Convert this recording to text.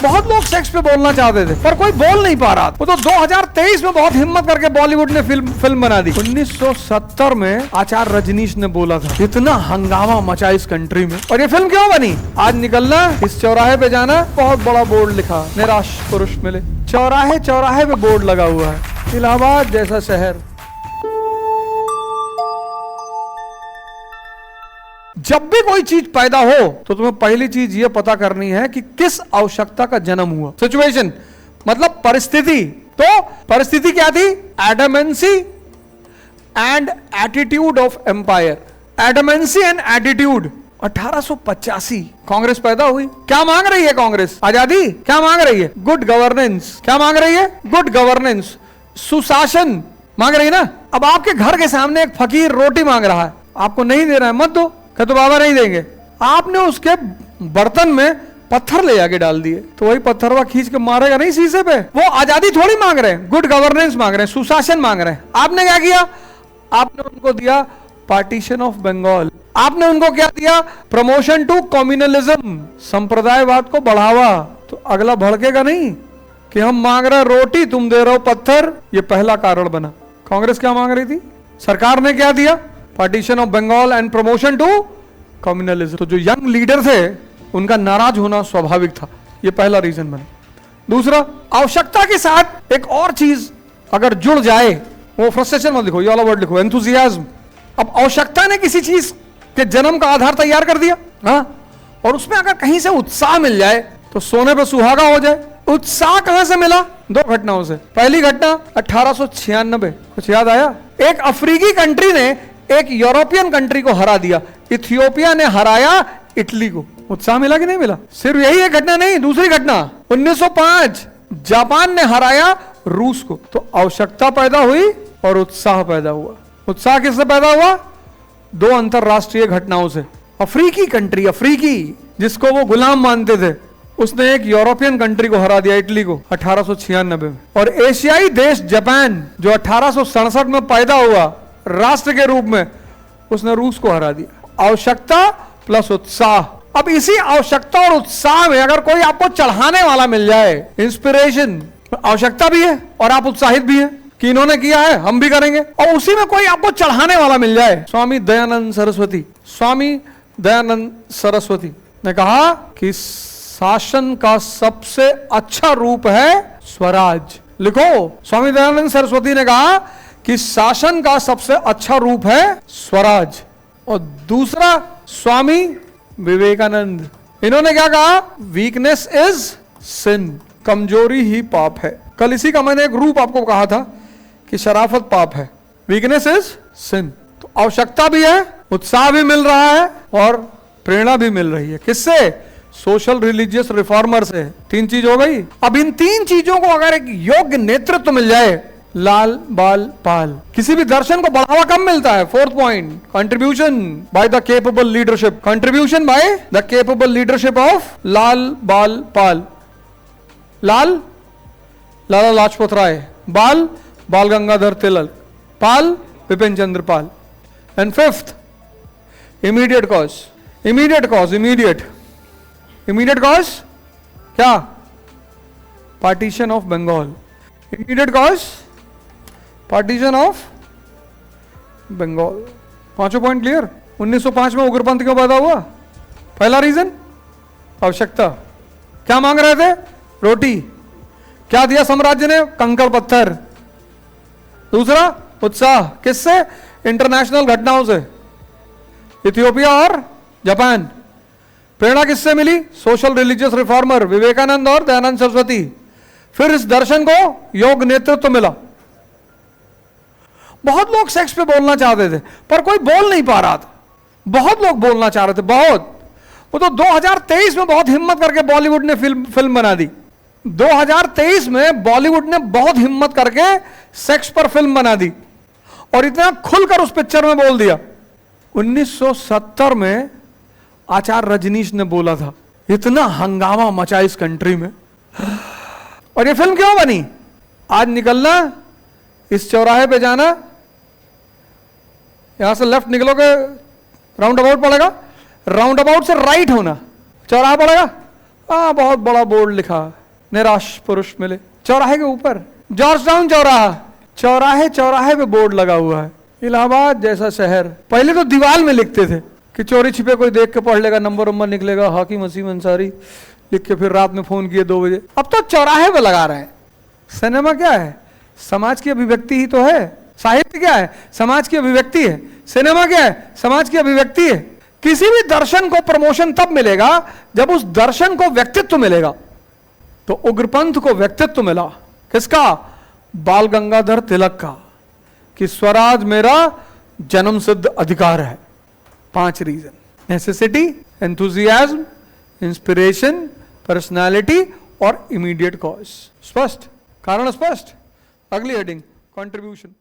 बहुत लोग सेक्स पे बोलना चाहते थे पर कोई बोल नहीं पा रहा। वो तो 2023 में बहुत हिम्मत करके बॉलीवुड ने फिल्म बना दी। 1970 में आचार्य रजनीश ने बोला था, इतना हंगामा मचा इस कंट्री में। और ये फिल्म क्यों बनी? आज निकलना, इस चौराहे पे जाना, बहुत बड़ा बोर्ड लिखा, निराश पुरुष मिले। चौराहे चौराहे पे बोर्ड लगा हुआ है, इलाहाबाद जैसा शहर। जब भी कोई चीज पैदा हो तो तुम्हें पहली चीज ये पता करनी है कि किस आवश्यकता का जन्म हुआ। सिचुएशन मतलब परिस्थिति। तो परिस्थिति क्या थी? Adamancy and attitude of empire. Adamancy and attitude. 1885 Congress पैदा हुई। क्या मांग रही है कांग्रेस? आजादी। क्या मांग रही है? Good governance. क्या मांग रही है? गुड गवर्नेंस, सुशासन मांग रही है ना। अब आपके घर के सामने एक फकीर रोटी मांग रहा है, आपको नहीं दे रहा है, मत दो, क्या तो बाबा नहीं देंगे। आपने उसके बर्तन में पत्थर ले जाके डाल दिए तो वही पत्थर वह खींच के मारेगा नहीं शीशे पे। वो आजादी थोड़ी मांग रहे हैं, गुड गवर्नेंस मांग रहे हैं, सुशासन मांग रहे हैं। आपने क्या किया? आपने उनको दिया पार्टीशन ऑफ बंगाल। आपने उनको क्या दिया? प्रमोशन टू कम्युनलिज्म, संप्रदायवाद को बढ़ावा। तो अगला भड़केगा नहीं कि हम मांग रहे रोटी, तुम दे रहे हो पत्थर। ये पहला कारण बना। कांग्रेस क्या मांग रही थी? सरकार ने क्या दिया? Partition of Bengal and promotion to communalism. तो जो यंग लीडर थे उनका नाराज होना स्वाभाविक था। ये पहला रीजन बना। दूसरा, आवश्यकता के साथ एक और चीज अगर जुड़ जाए, वो फ्रस्ट्रेशन मत लिखो, ये वाला वर्ड लिखो, एंथुसियाज्म। अब आवश्यकता ने किसी चीज के जन्म का आधार तैयार कर दिया, हाँ, और उसमें अगर कहीं से उत्साह मिल जाए तो सोने पे सुहागा हो जाए। उत्साह कहां से मिला? दो घटनाओं से। पहली घटना 1896, कुछ याद आया? एक अफ्रीकी कंट्री ने एक यूरोपियन कंट्री को हरा दिया। इथियोपिया ने हराया इटली को। उत्साह मिला कि नहीं मिला? सिर्फ यही एक घटना नहीं, दूसरी घटना 1905 जापान ने हराया रूस को। तो आवश्यकता पैदा हुई और उत्साह पैदा हुआ। उत्साह किससे पैदा हुआ? दो अंतरराष्ट्रीय घटनाओं से। अफ्रीकी कंट्री, अफ्रीकी जिसको वो गुलाम मानते थे, उसने एक यूरोपियन कंट्री को हरा दिया, इटली को, 1896 में। और एशियाई देश जापान, जो 1867 में पैदा हुआ राष्ट्र के रूप में, उसने रूस को हरा दिया। आवश्यकता प्लस उत्साह। अब इसी आवश्यकता और उत्साह में अगर कोई आपको चढ़ाने वाला मिल जाए, इंस्पिरेशन, आवश्यकता भी है और आप उत्साहित भी हैं कि इन्होंने किया है हम भी करेंगे, और उसी में कोई आपको चढ़ाने वाला मिल जाए। स्वामी दयानंद सरस्वती ने कहा कि शासन का सबसे अच्छा रूप है स्वराज। लिखो, स्वामी दयानंद सरस्वती ने कहा कि शासन का सबसे अच्छा रूप है स्वराज। और दूसरा स्वामी विवेकानंद, इन्होंने क्या कहा? वीकनेस इज सिन, कमजोरी ही पाप है। कल इसी का मैंने एक रूप आपको कहा था कि शराफत पाप है, वीकनेस इज सिन। तो आवश्यकता भी है, उत्साह भी मिल रहा है और प्रेरणा भी मिल रही है। किससे? सोशल रिलीजियस रिफॉर्मर से। तीन चीज हो गई। अब इन तीन चीजों को अगर एक योग्य नेतृत्व मिल जाए, लाल बाल पाल। किसी भी दर्शन को बढ़ावा कब मिलता है? Fourth point, contribution by the capable leadership. Contribution by the capable leadership of Lal Bal Pal. Lal, Lala Lajpat Rai. Bal, Bal Gangadhar Tilak. Pal, Bipin Chandra Pal. And fifth, immediate cause. Immediate cause, immediate cause क्या? Partition of Bengal. Immediate cause partition of Bengal. पांचों पॉइंट क्लियर। 1905 में उग्रपंथ क्यों पैदा हुआ? पहला रीजन आवश्यकता। क्या मांग रहे थे? रोटी। क्या दिया साम्राज्य ने? कंकड़ पत्थर। दूसरा उत्साह, किससे? इंटरनेशनल घटनाओं से, इथियोपिया और जापान। प्रेरणा किससे मिली? सोशल रिलीजियस रिफॉर्मर विवेकानंद और दयानंद सरस्वती। फिर इस दर्शन को योग नेतृत्व मिला। बहुत लोग सेक्स पे बोलना चाहते थे पर कोई बोल नहीं पा रहा था। बहुत लोग बोलना चाह रहे थे, बहुत। वो तो 2023 में बहुत हिम्मत करके बॉलीवुड ने फिल्म बना दी। 2023 में बॉलीवुड ने बहुत हिम्मत करके सेक्स पर फिल्म बना दी और इतना खुलकर उस पिक्चर में बोल दिया। 1970 में आचार्य रजनीश ने बोला था, इतना हंगामा मचा इस कंट्री में। और ये फिल्म क्यों बनी? आज निकलना, इस चौराहे पे जाना, यहां से लेफ्ट निकलोगे राउंड अबाउट पड़ेगा, राउंड अबाउट से राइट होना, चौराहा पड़ेगा, बहुत बड़ा बोर्ड लिखा, निराश पुरुष मिले चौराहे के ऊपर, जॉर्ज टाउन चौराहा, चौराहे पे बोर्ड लगा हुआ है। इलाहाबाद जैसा शहर, पहले तो दीवार में लिखते थे कि चोरी छिपे कोई देख के पढ़ लेगा, नंबर निकलेगा, हाकिम हसीम अंसारी लिख के फिर रात में फोन किए 2 बजे। अब तो चौराहे पे लगा रहे हैं। सिनेमा क्या है? समाज की अभिव्यक्ति ही तो है। साहित्य क्या है? समाज की अभिव्यक्ति है। सिनेमा क्या है? समाज की अभिव्यक्ति है। किसी भी दर्शन को प्रमोशन तब मिलेगा जब उस दर्शन को व्यक्तित्व मिलेगा। तो उग्रपंथ को व्यक्तित्व मिला, किसका? बाल गंगाधर तिलक का, कि स्वराज मेरा जन्म सिद्ध अधिकार है। 5 reason: necessity, enthusiasm, inspiration, personality और इमीडिएट कॉज। स्पष्ट? कारण स्पष्ट? अगली हेडिंग, कंट्रीब्यूशन।